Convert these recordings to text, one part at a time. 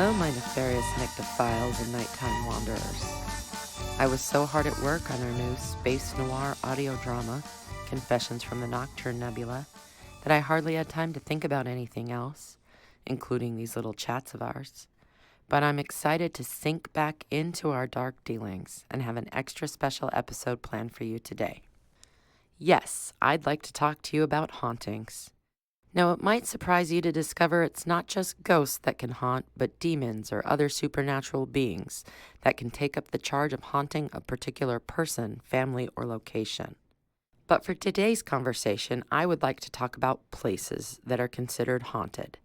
Hello, my nefarious necrophiles and nighttime wanderers. I was so hard at work on our new space noir audio drama, Confessions from the Nocturne Nebula, that I hardly had time to think about anything else, including these little chats of ours. But I'm excited to sink back into our dark dealings and have an extra special episode planned for you today. Yes, I'd like to talk to you about hauntings. Now, it might surprise you to discover it's not just ghosts that can haunt, but demons or other supernatural beings that can take up the charge of haunting a particular person, family, or location. But for today's conversation, I would like to talk about places that are considered haunted,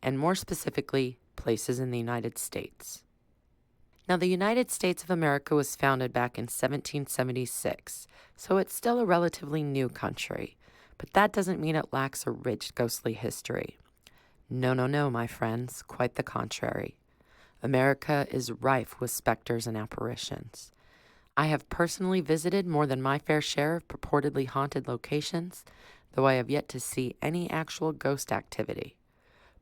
and more specifically, places in the United States. Now, the United States of America was founded back in 1776, so it's still a relatively new country. But that doesn't mean it lacks a rich ghostly history. No, my friends, quite the contrary. America is rife with specters and apparitions. I have personally visited more than my fair share of purportedly haunted locations, though I have yet to see any actual ghost activity.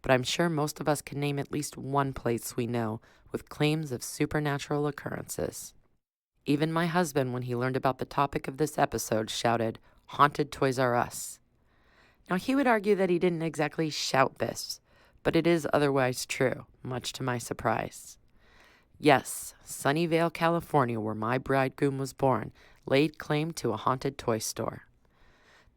But I'm sure most of us can name at least one place we know with claims of supernatural occurrences. Even my husband, when he learned about the topic of this episode, shouted, "Haunted Toys R Us." Now, he would argue that he didn't exactly shout this, but it is otherwise true, much to my surprise. Yes, Sunnyvale, California, where my bridegroom was born, laid claim to a haunted toy store.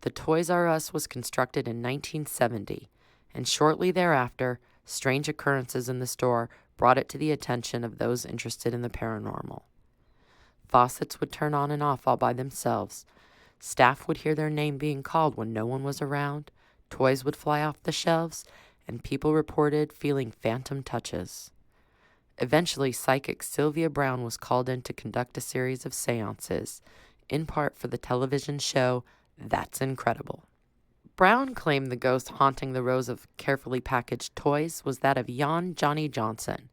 The Toys R Us was constructed in 1970, and shortly thereafter, strange occurrences in the store brought it to the attention of those interested in the paranormal. Faucets would turn on and off all by themselves. Staff would hear their name being called when no one was around, toys would fly off the shelves, and people reported feeling phantom touches. Eventually, psychic Sylvia Brown was called in to conduct a series of seances, in part for the television show That's Incredible. Brown claimed the ghost haunting the rows of carefully packaged toys was that of Jan Johnny Johnson,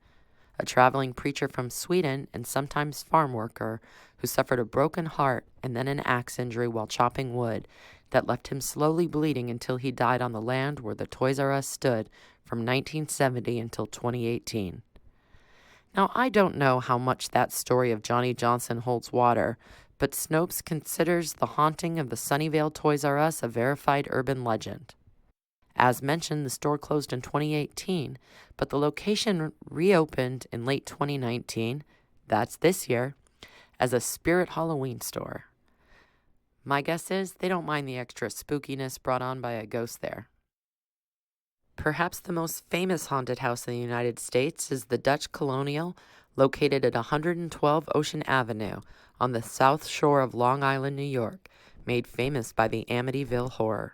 a traveling preacher from Sweden and sometimes farm worker who suffered a broken heart and then an axe injury while chopping wood that left him slowly bleeding until he died on the land where the Toys R Us stood from 1970 until 2018. Now, I don't know how much that story of Johnny Johnson holds water, but Snopes considers the haunting of the Sunnyvale Toys R Us a verified urban legend. As mentioned, the store closed in 2018, but the location reopened in late 2019, that's this year, as a Spirit Halloween store. My guess is they don't mind the extra spookiness brought on by a ghost there. Perhaps the most famous haunted house in the United States is the Dutch Colonial, located at 112 Ocean Avenue on the south shore of Long Island, New York, made famous by the Amityville Horror.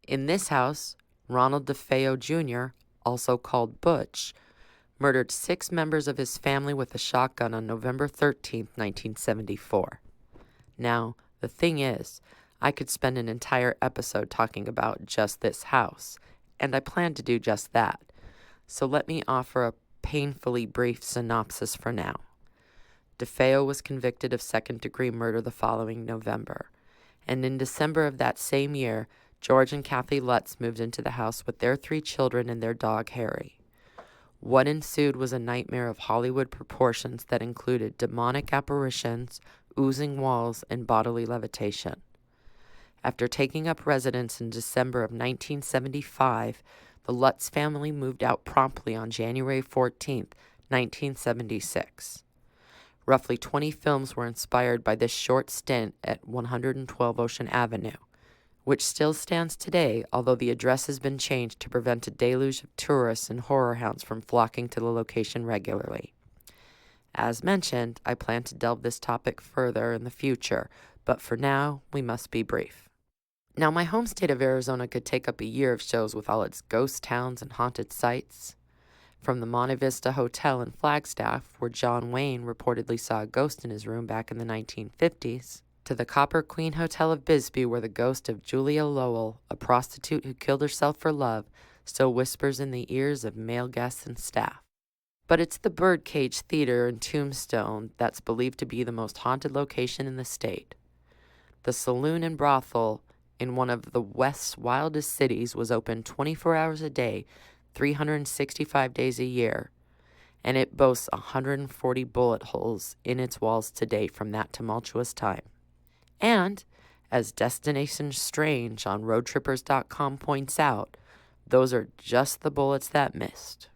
In this house, Ronald DeFeo Jr., also called Butch, murdered 6 members of his family with a shotgun on November 13, 1974. Now, the thing is, I could spend an entire episode talking about just this house, and I plan to do just that. So let me offer a painfully brief synopsis for now. DeFeo was convicted of second-degree murder the following November, and in December of that same year, George and Kathy Lutz moved into the house with their 3 children and their dog, Harry. What ensued was a nightmare of Hollywood proportions that included demonic apparitions, oozing walls, and bodily levitation. After taking up residence in December of 1975, the Lutz family moved out promptly on January 14, 1976. Roughly 20 films were inspired by this short stint at 112 Ocean Avenue, which still stands today, although the address has been changed to prevent a deluge of tourists and horror hounds from flocking to the location regularly. As mentioned, I plan to delve this topic further in the future, but for now, we must be brief. Now, my home state of Arizona could take up a year of shows with all its ghost towns and haunted sites. From the Monte Vista Hotel in Flagstaff, where John Wayne reportedly saw a ghost in his room back in the 1950s, to the Copper Queen Hotel of Bisbee, where the ghost of Julia Lowell, a prostitute who killed herself for love, still whispers in the ears of male guests and staff. But it's the Birdcage Theatre in Tombstone that's believed to be the most haunted location in the state. The saloon and brothel in one of the West's wildest cities was open 24 hours a day, 365 days a year, and it boasts 140 bullet holes in its walls today from that tumultuous time. And, as Destination Strange on roadtrippers.com points out, those are just the bullets that missed.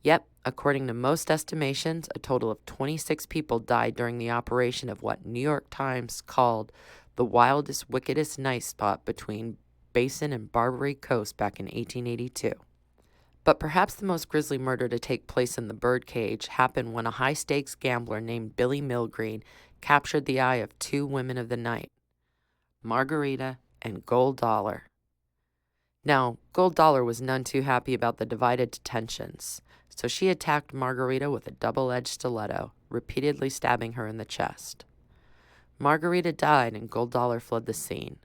Yep, according to most estimations, a total of 26 people died during the operation of what New York Times called the wildest, wickedest night spot between Basin and Barbary Coast back in 1882. But perhaps the most grisly murder to take place in the Birdcage happened when a high-stakes gambler named Billy Milgreen captured the eye of two women of the night, Margarita and Gold Dollar. Now, Gold Dollar was none too happy about the divided attentions, so she attacked Margarita with a double-edged stiletto, repeatedly stabbing her in the chest. Margarita died and Gold Dollar fled the scene.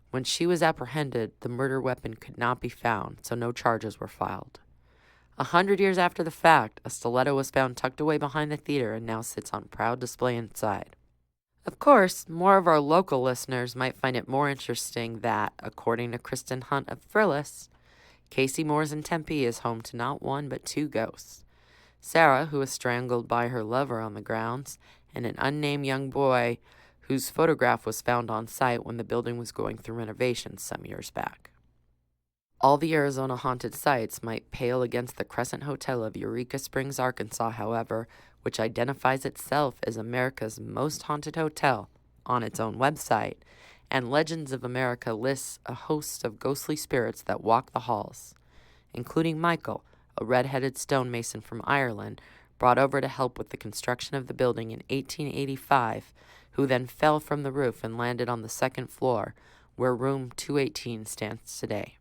When she was apprehended, the murder weapon could not be found, so no charges were filed. 100 years after the fact, a stiletto was found tucked away behind the theater and now sits on proud display inside. Of course, more of our local listeners might find it more interesting that, according to Kristen Hunt of Thrillist, Casey Moore's in Tempe is home to not one but two ghosts. Sarah, who was strangled by her lover on the grounds, and an unnamed young boy whose photograph was found on site when the building was going through renovations some years back. All the Arizona haunted sites might pale against the Crescent Hotel of Eureka Springs, Arkansas, however, which identifies itself as America's most haunted hotel on its own website, and Legends of America lists a host of ghostly spirits that walk the halls, including Michael, a red-headed stonemason from Ireland, brought over to help with the construction of the building in 1885, who then fell from the roof and landed on the second floor, where room 218 stands today.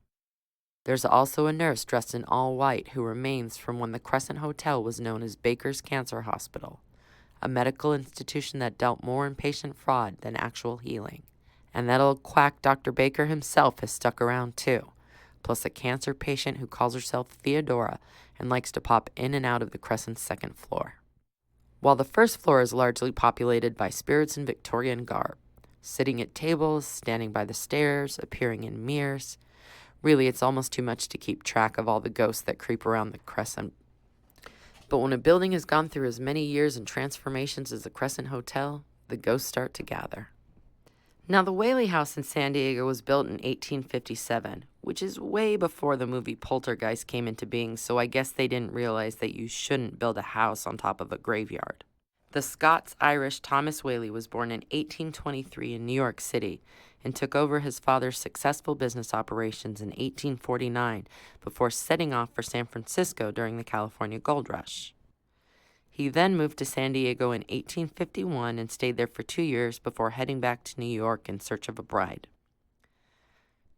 There's also a nurse dressed in all white who remains from when the Crescent Hotel was known as Baker's Cancer Hospital, a medical institution that dealt more in patient fraud than actual healing. And that old quack Dr. Baker himself has stuck around too, plus a cancer patient who calls herself Theodora and likes to pop in and out of the Crescent's second floor. While the first floor is largely populated by spirits in Victorian garb, sitting at tables, standing by the stairs, appearing in mirrors. Really, it's almost too much to keep track of all the ghosts that creep around the Crescent. But when a building has gone through as many years and transformations as the Crescent Hotel, the ghosts start to gather. Now, the Whaley House in San Diego was built in 1857, which is way before the movie Poltergeist came into being, so I guess they didn't realize that you shouldn't build a house on top of a graveyard. The Scots-Irish Thomas Whaley was born in 1823 in New York City and took over his father's successful business operations in 1849 before setting off for San Francisco during the California Gold Rush. He then moved to San Diego in 1851 and stayed there for 2 years before heading back to New York in search of a bride.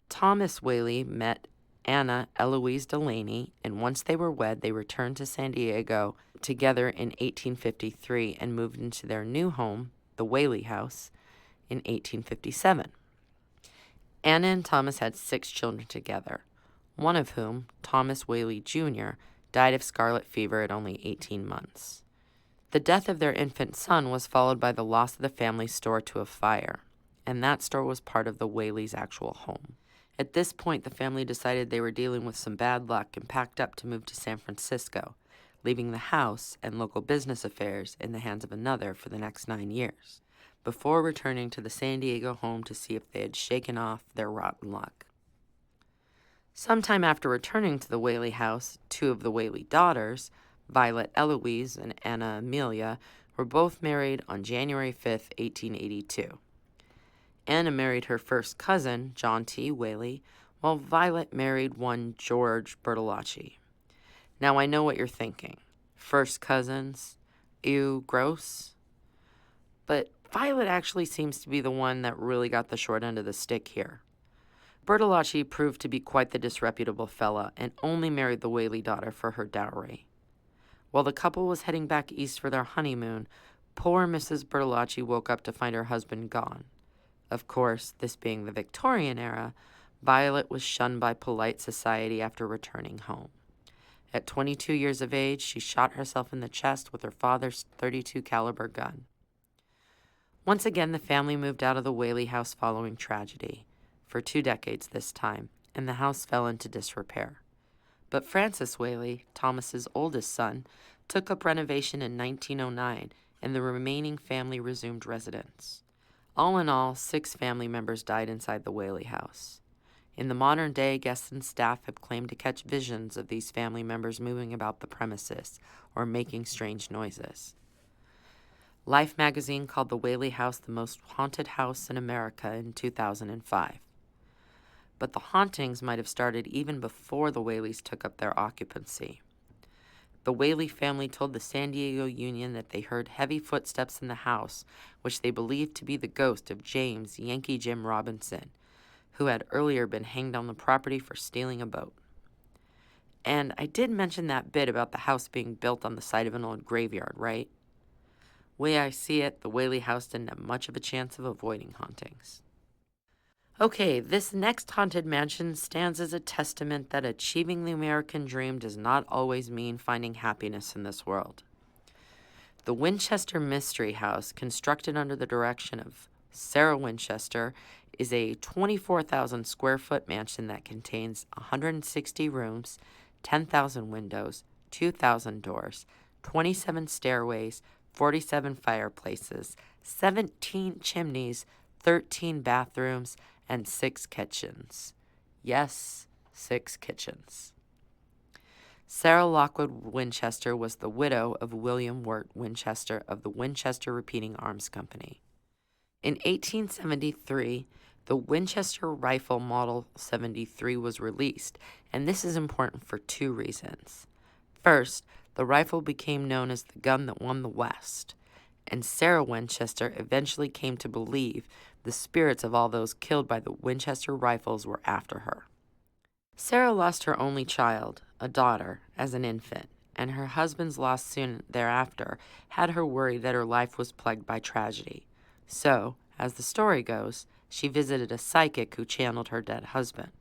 Thomas Whaley met Anna Eloise Delaney, and once they were wed, they returned to San Diego together in 1853 and moved into their new home, the Whaley House, in 1857. Anna and Thomas had 6 children together, one of whom, Thomas Whaley Jr., died of scarlet fever at only 18 months. The death of their infant son was followed by the loss of the family store to a fire, and that store was part of the Whaley's actual home. At this point, the family decided they were dealing with some bad luck and packed up to move to San Francisco, leaving the house and local business affairs in the hands of another for the next 9 years, before returning to the San Diego home to see if they had shaken off their rotten luck. Sometime after returning to the Whaley house, 2 of the Whaley daughters, Violet Eloise and Anna Amelia, were both married on January 5, 1882. Anna married her first cousin, John T. Whaley, while Violet married one George Bertolacci. Now, I know what you're thinking. First cousins? Ew, gross. But Violet actually seems to be the one that really got the short end of the stick here. Bertolacci proved to be quite the disreputable fella and only married the Whaley daughter for her dowry. While the couple was heading back east for their honeymoon, poor Mrs. Bertolacci woke up to find her husband gone. Of course, this being the Victorian era, Violet was shunned by polite society after returning home. At 22 years of age, she shot herself in the chest with her father's .32 caliber gun. Once again, the family moved out of the Whaley house following tragedy, for 2 decades this time, and the house fell into disrepair. But Francis Whaley, Thomas's oldest son, took up renovation in 1909, and the remaining family resumed residence. All in all, 6 family members died inside the Whaley House. In the modern day, guests and staff have claimed to catch visions of these family members moving about the premises or making strange noises. Life magazine called the Whaley House the most haunted house in America in 2005. But the hauntings might have started even before the Whaleys took up their occupancy. The Whaley family told the San Diego Union that they heard heavy footsteps in the house, which they believed to be the ghost of James Yankee Jim Robinson, who had earlier been hanged on the property for stealing a boat. And I did mention that bit about the house being built on the site of an old graveyard, right? Way I see it, the Whaley House didn't have much of a chance of avoiding hauntings. Okay, this next haunted mansion stands as a testament that achieving the American dream does not always mean finding happiness in this world. The Winchester Mystery House, constructed under the direction of Sarah Winchester, is a 24,000 square foot mansion that contains 160 rooms, 10,000 windows, 2,000 doors, 27 stairways, 47 fireplaces, 17 chimneys, 13 bathrooms, and 6 kitchens. Yes, 6 kitchens. Sarah Lockwood Winchester was the widow of William Wirt Winchester of the Winchester Repeating Arms Company. In 1873, the Winchester Rifle Model 73 was released, and this is important for 2 reasons. First, the rifle became known as the gun that won the West, and Sarah Winchester eventually came to believe the spirits of all those killed by the Winchester rifles were after her. Sarah lost her only child, a daughter, as an infant, and her husband's loss soon thereafter had her worried that her life was plagued by tragedy. So, as the story goes, she visited a psychic who channeled her dead husband.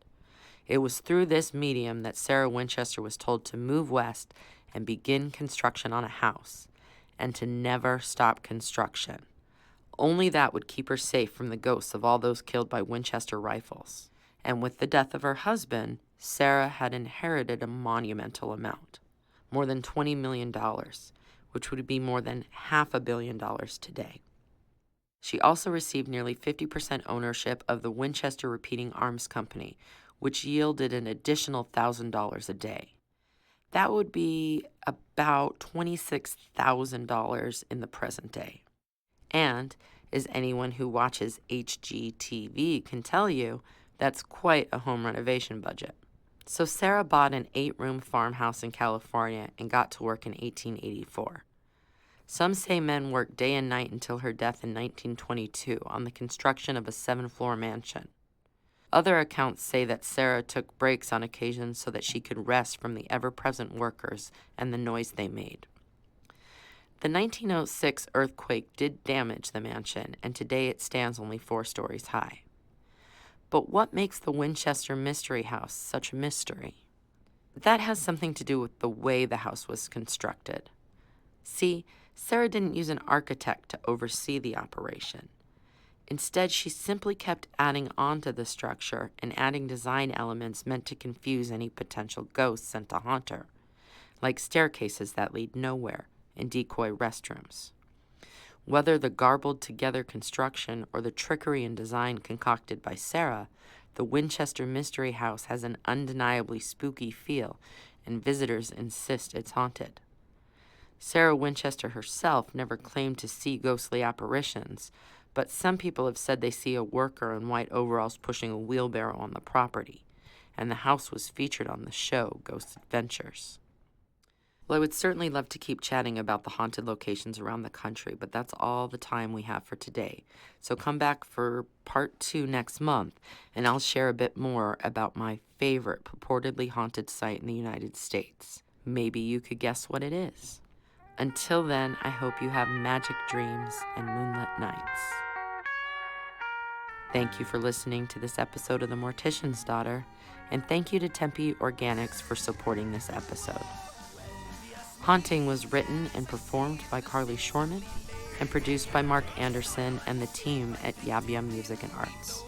It was through this medium that Sarah Winchester was told to move west and begin construction on a house, and to never stop construction. Only that would keep her safe from the ghosts of all those killed by Winchester rifles. And with the death of her husband, Sarah had inherited a monumental amount, more than $20 million, which would be more than $500 million today. She also received nearly 50% ownership of the Winchester Repeating Arms Company, which yielded an additional $1,000 a day. That would be about $26,000 in the present day. And, as anyone who watches HGTV can tell you, that's quite a home renovation budget. So Sarah bought an 8-room farmhouse in California and got to work in 1884. Some say men worked day and night until her death in 1922 on the construction of a 7-floor mansion. Other accounts say that Sarah took breaks on occasion so that she could rest from the ever-present workers and the noise they made. The 1906 earthquake did damage the mansion, and today it stands only 4 stories high. But what makes the Winchester Mystery House such a mystery? That has something to do with the way the house was constructed. See, Sarah didn't use an architect to oversee the operation. Instead, she simply kept adding on to the structure and adding design elements meant to confuse any potential ghosts sent to haunt her, like staircases that lead nowhere and decoy restrooms. Whether the garbled-together construction or the trickery in design concocted by Sarah, the Winchester Mystery House has an undeniably spooky feel, and visitors insist it's haunted. Sarah Winchester herself never claimed to see ghostly apparitions, but some people have said they see a worker in white overalls pushing a wheelbarrow on the property, and the house was featured on the show Ghost Adventures. Well, I would certainly love to keep chatting about the haunted locations around the country, but that's all the time we have for today. So come back for part 2 next month, and I'll share a bit more about my favorite purportedly haunted site in the United States. Maybe you could guess what it is. Until then, I hope you have magic dreams and moonlit nights. Thank you for listening to this episode of The Mortician's Daughter, and thank you to Tempe Organics for supporting this episode. Haunting was written and performed by Carly Schorman and produced by Mark Anderson and the team at Yab Yum Music and Arts.